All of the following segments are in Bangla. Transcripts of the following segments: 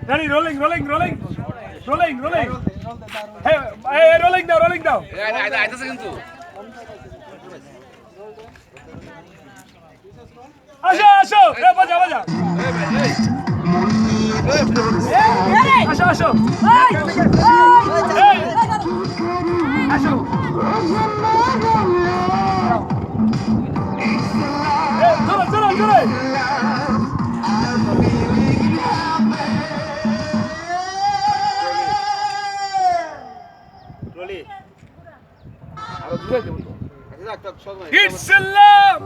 Ready, rolling. Hey, rolling down. Asho. Hey, baja. Asho. Hey. Asho. Hey, jore. Hit salam!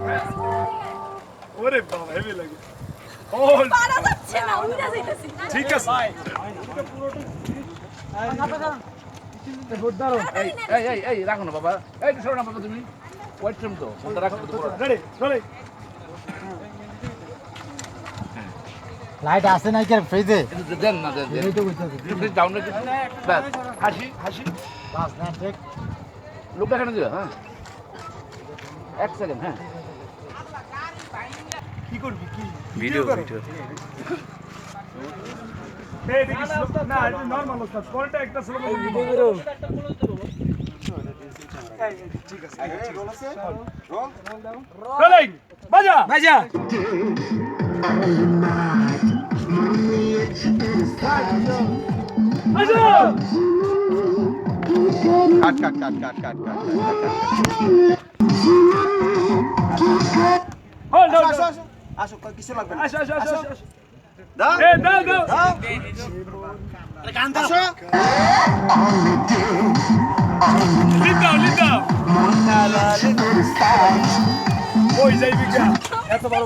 ওরে বাবা হেভি লাগে অল পারা যাচ্ছে না উড়ে যাইতেছি ঠিক আছে এই রাখো না বাবা এই সরো না বাবা তুমি ওয়েট টাইম তো ফোনটা রাখো তো রেডি রোলিং লাইট আছে না কি ফ্রিজে দেন প্লিজ ডাউন রেখে বাস হাসি বাস না ঠিক লোকটা কেন দিও হ্যাঁ এক সেকেন্ড হ্যাঁ কি করবি কি ভিডিও এই দেখি না এটা নরমাল ওস্তাদ কোনটা একটা স্লো ভিডিও করো ঠিক আছে রোল আছে রোলিং বাজা কাট হোল্ড আসো কিছু লাগবে না আসো দাও দাও গান দাও আসো লিড দাও ওই যাই বিকা এত বড়